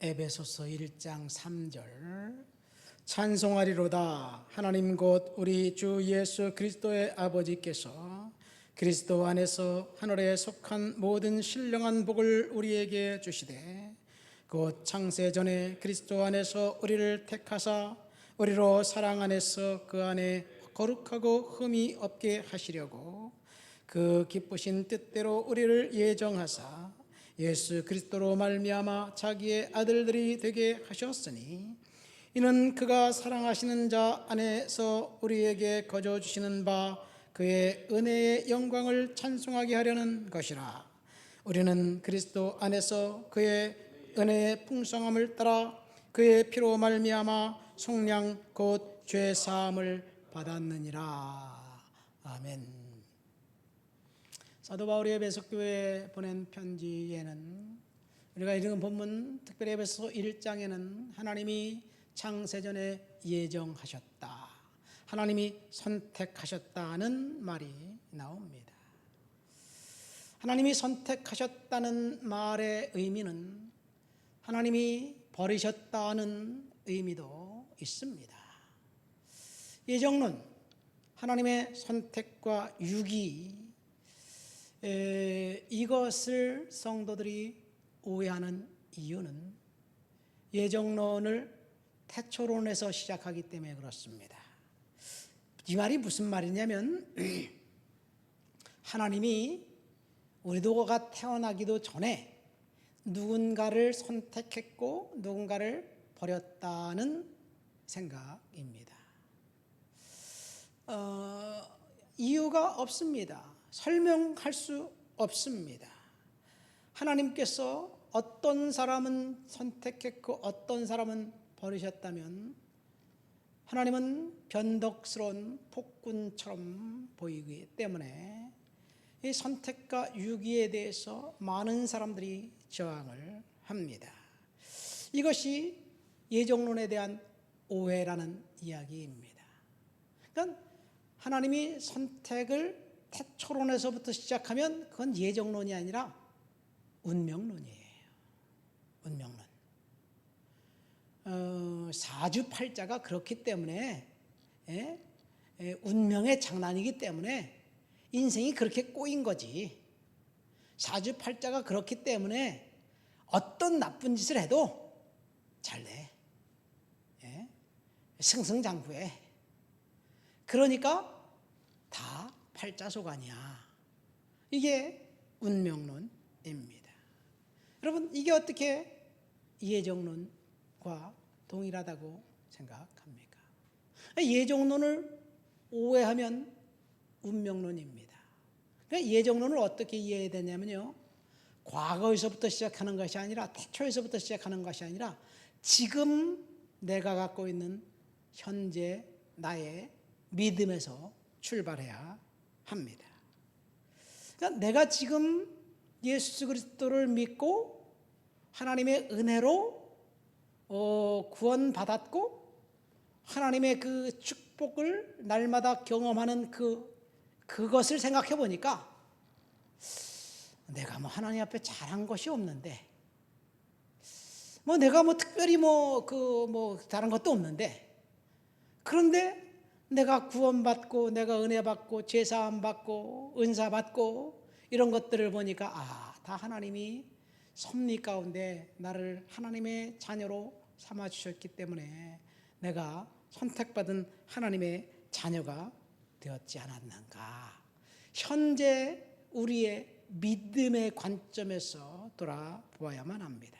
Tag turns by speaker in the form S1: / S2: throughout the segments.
S1: 에베소서 1장 3절 찬송하리로다. 하나님 곧 우리 주 예수 그리스도의 아버지께서 그리스도 안에서 하늘에 속한 모든 신령한 복을 우리에게 주시되 곧 창세전에 그리스도 안에서 우리를 택하사 우리로 사랑 안에서 그 안에 거룩하고 흠이 없게 하시려고 그 기쁘신 뜻대로 우리를 예정하사 예수 그리스도로 말미암아 자기의 아들들이 되게 하셨으니 이는 그가 사랑하시는 자 안에서 우리에게 거저 주시는 바 그의 은혜의 영광을 찬송하게 하려는 것이라. 우리는 그리스도 안에서 그의 은혜의 풍성함을 따라 그의 피로 말미암아 속량 곧 죄 사함을 받았느니라. 아멘. 사도 바울이 에베소 교회에 보낸 편지에는 우리가 읽은 본문, 특별히 에베소 1장에는 하나님이 창세전에 예정하셨다, 하나님이 선택하셨다는 말이 나옵니다. 하나님이 선택하셨다는 말의 의미는 하나님이 버리셨다는 의미도 있습니다. 예정론, 하나님의 선택과 유기, 이것을 성도들이 오해하는 이유는 예정론을 태초론에서 시작하기 때문에 그렇습니다. 이 말이 무슨 말이냐면 하나님이 우리가 태어나기도 전에 누군가를 선택했고 누군가를 버렸다는 생각입니다. 이유가 없습니다. 설명할 수 없습니다. 하나님께서 어떤 사람은 선택했고 어떤 사람은 버리셨다면 하나님은 변덕스러운 폭군처럼 보이기 때문에 이 선택과 유기에 대해서 많은 사람들이 저항을 합니다. 이것이 예정론에 대한 오해라는 이야기입니다. 그러니까 하나님이 선택을 태초론에서부터 시작하면 그건 예정론이 아니라 운명론이에요. 운명론. 사주팔자가 그렇기 때문에 운명의 장난이기 때문에 인생이 그렇게 꼬인 거지. 사주팔자가 그렇기 때문에 어떤 나쁜 짓을 해도 잘 돼. 승승장구해. 그러니까 다 팔자소관이야. 이게 운명론입니다. 여러분, 이게 어떻게 예정론과 동일하다고 생각합니까? 예정론을 오해하면 운명론입니다. 그러니까 예정론을 어떻게 이해해야 되냐면요, 과거에서부터 시작하는 것이 아니라 태초에서부터 시작하는 것이 아니라 지금 내가 갖고 있는 현재 나의 믿음에서 출발해야 합니다. 그러니까 내가 지금 예수 그리스도를 믿고 하나님의 은혜로 구원받았고 하나님의 그 축복을 날마다 경험하는 그것을 생각해 보니까 내가 뭐 하나님 앞에 잘한 것이 없는데, 뭐 내가 뭐 특별히 다른 것도 없는데, 그런데 내가 구원받고 내가 은혜받고 제사함받고 은사받고 이런 것들을 보니까 다 하나님이 섭리 가운데 나를 하나님의 자녀로 삼아주셨기 때문에 내가 선택받은 하나님의 자녀가 되었지 않았는가. 현재 우리의 믿음의 관점에서 돌아보아야만 합니다.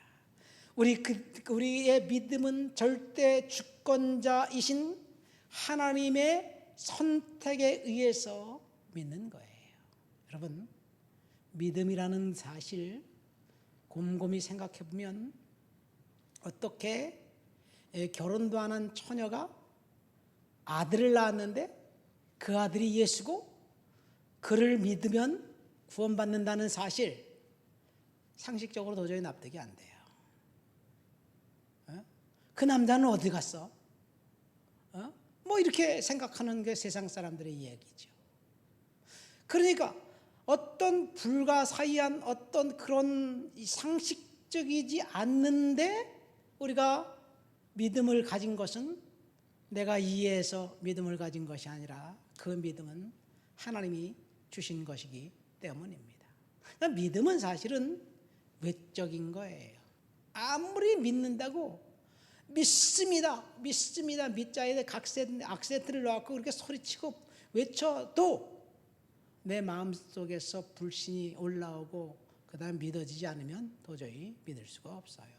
S1: 우리의 믿음은 절대 주권자이신 하나님의 선택에 의해서 믿는 거예요. 여러분, 믿음이라는 사실 곰곰이 생각해 보면 어떻게 결혼도 안 한 처녀가 아들을 낳았는데 그 아들이 예수고 그를 믿으면 구원받는다는 사실, 상식적으로 도저히 납득이 안 돼요. 그 남자는 어디 갔어? 뭐 이렇게 생각하는 게 세상 사람들의 이야기죠. 그러니까 어떤 불가사의한 어떤 그런 상식적이지 않는데 우리가 믿음을 가진 것은 내가 이해해서 믿음을 가진 것이 아니라 그 믿음은 하나님이 주신 것이기 때문입니다. 그러니까 믿음은 사실은 외적인 거예요. 아무리 믿는다고 믿습니다, 믿습니다, 믿자에 악센트를 넣고 그렇게 소리치고 외쳐도 내 마음속에서 불신이 올라오고 그 다음 믿어지지 않으면 도저히 믿을 수가 없어요.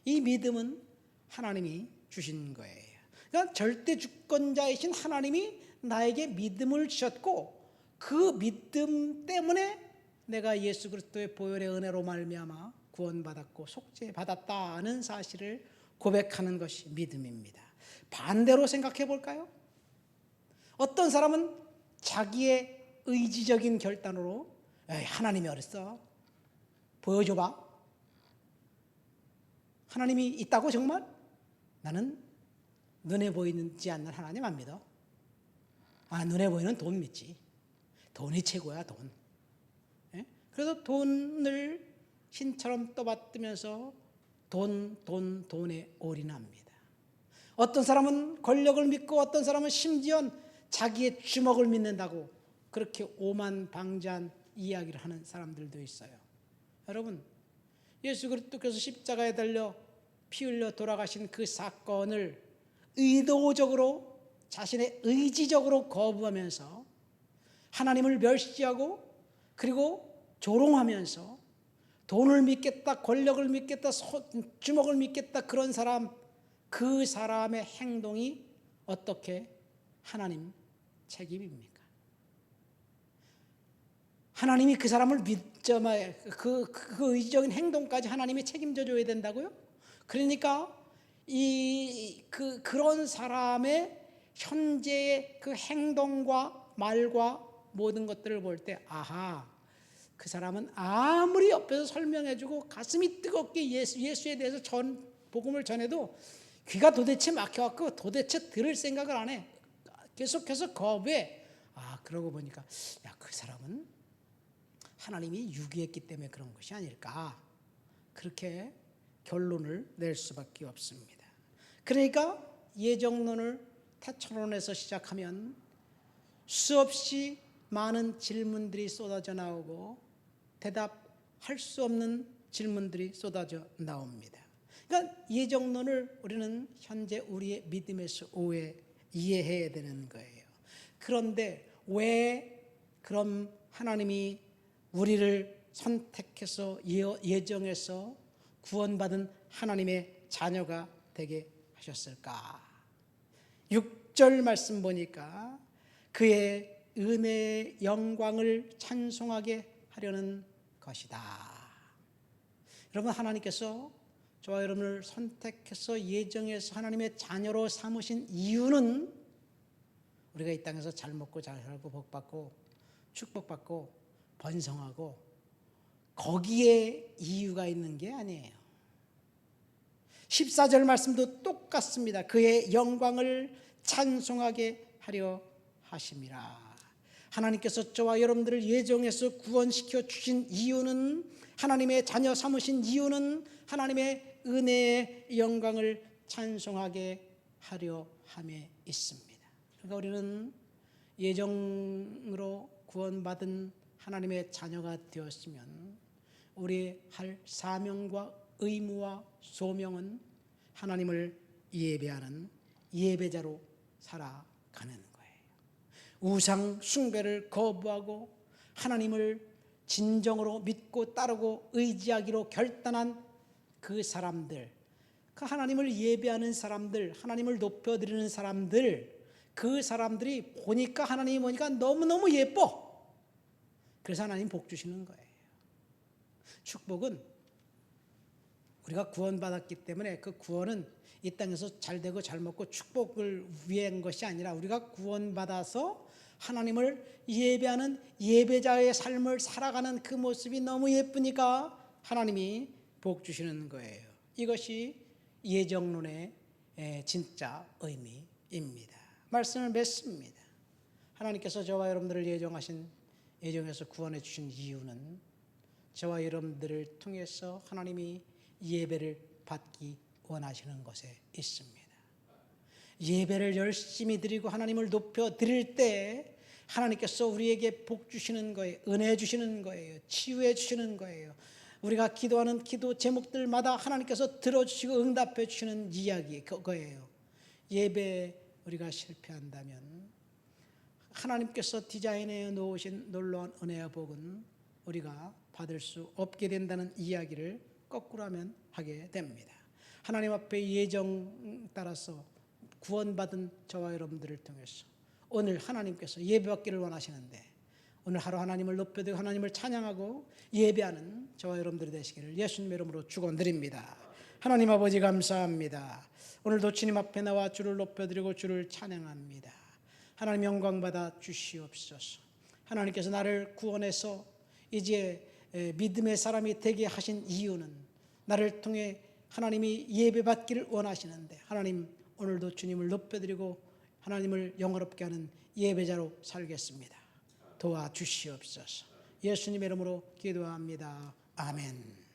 S1: 이 믿음은 하나님이 주신 거예요. 그러니까 절대 주권자이신 하나님이 나에게 믿음을 주셨고 그 믿음 때문에 내가 예수 그리스도의 보혈의 은혜로 말미암아 구원받았고 속죄받았다는 사실을 고백하는 것이 믿음입니다. 반대로 생각해 볼까요? 어떤 사람은 자기의 의지적인 결단으로 하나님이 어딨어? 보여줘봐. 하나님이 있다고 정말? 나는 눈에 보이지 않는 하나님 안 믿어. 눈에 보이는 돈 믿지. 돈이 최고야, 돈. 그래서 돈을 신처럼 떠받들면서 돈에 올인합니다. 어떤 사람은 권력을 믿고 어떤 사람은 심지어 자기의 주먹을 믿는다고 그렇게 오만방자한 이야기를 하는 사람들도 있어요. 여러분, 예수 그리스도께서 십자가에 달려 피 흘려 돌아가신 그 사건을 의도적으로 자신의 의지적으로 거부하면서 하나님을 멸시하고 그리고 조롱하면서 돈을 믿겠다, 권력을 믿겠다, 주먹을 믿겠다 그런 사람, 그 사람의 행동이 어떻게 하나님 책임입니까? 하나님이 그 사람을 믿자마자 그 의지적인 행동까지 하나님이 책임져 줘야 된다고요? 그러니까 그런 사람의 현재의 그 행동과 말과 모든 것들을 볼 때 그 사람은 아무리 옆에서 설명해주고 가슴이 뜨겁게 예수에 대해서 복음을 전해도 귀가 도대체 막혀갖고 도대체 들을 생각을 안 해. 계속해서 거부해. 그러고 보니까 그 사람은 하나님이 유기했기 때문에 그런 것이 아닐까. 그렇게 결론을 낼 수밖에 없습니다. 그러니까 예정론을 태초론에서 시작하면 수없이 많은 질문들이 쏟아져 나오고 대답할 수 없는 질문들이 쏟아져 나옵니다. 그러니까 예정론을 우리는 현재 우리의 믿음에서 이해해야 되는 거예요. 그런데 왜 그럼 하나님이 우리를 선택해서 예정해서 구원받은 하나님의 자녀가 되게 하셨을까? 6절 말씀 보니까 그의 은혜의 영광을 찬송하게 하려는 것이다. 여러분, 하나님께서 저와 여러분을 선택해서 예정해서 하나님의 자녀로 삼으신 이유는 우리가 이 땅에서 잘 먹고 잘 살고 복받고 축복받고 번성하고 거기에 이유가 있는 게 아니에요. 14절 말씀도 똑같습니다. 그의 영광을 찬송하게 하려 하심이라. 하나님께서 저와 여러분들을 예정해서 구원시켜 주신 이유는, 하나님의 자녀 삼으신 이유는 하나님의 은혜의 영광을 찬송하게 하려 함에 있습니다. 그러니까 우리는 예정으로 구원받은 하나님의 자녀가 되었으면 우리의 할 사명과 의무와 소명은 하나님을 예배하는 예배자로 살아가는 거예요. 우상 숭배를 거부하고 하나님을 진정으로 믿고 따르고 의지하기로 결단한 그 사람들, 그 하나님을 예배하는 사람들, 하나님을 높여드리는 사람들, 그 사람들이 보니까 하나님이 보니까 너무너무 예뻐. 그래서 하나님 복 주시는 거예요. 축복은 우리가 구원받았기 때문에 그 구원은 이 땅에서 잘 되고 잘 먹고 축복을 위한 것이 아니라 우리가 구원받아서 하나님을 예배하는 예배자의 삶을 살아가는 그 모습이 너무 예쁘니까 하나님이 복 주시는 거예요. 이것이 예정론의 진짜 의미입니다. 말씀을 맺습니다. 하나님께서 저와 여러분들을 예정해서 구원해 주신 이유는 저와 여러분들을 통해서 하나님이 예배를 받기 원하시는 곳에 있습니다. 예배를 열심히 드리고 하나님을 높여 드릴 때 하나님께서 우리에게 복 주시는 거예요. 은혜 주시는 거예요. 치유해 주시는 거예요. 우리가 기도하는 기도 제목들마다 하나님께서 들어주시고 응답해 주시는 이야기 그거예요. 예배에 우리가 실패한다면 하나님께서 디자인해 놓으신 놀라운 은혜와 복은 우리가 받을 수 없게 된다는 이야기를 거꾸로 하면 하게 됩니다. 하나님 앞에 예정 따라서 구원받은 저와 여러분들을 통해서 오늘 하나님께서 예배받기를 원하시는데 오늘 하루 하나님을 높여드리고 하나님을 찬양하고 예배하는 저와 여러분들이 되시기를 예수님의 이름으로 축원드립니다. 하나님 아버지 감사합니다. 오늘도 주님 앞에 나와 주를 높여드리고 주를 찬양합니다. 하나님 영광 받아 주시옵소서. 하나님께서 나를 구원해서 이제 믿음의 사람이 되게 하신 이유는 나를 통해 하나님이 예배받기를 원하시는데 하나님 오늘도 주님을 높여드리고 하나님을 영화롭게 하는 예배자로 살겠습니다. 도와주시옵소서. 예수님의 이름으로 기도합니다. 아멘.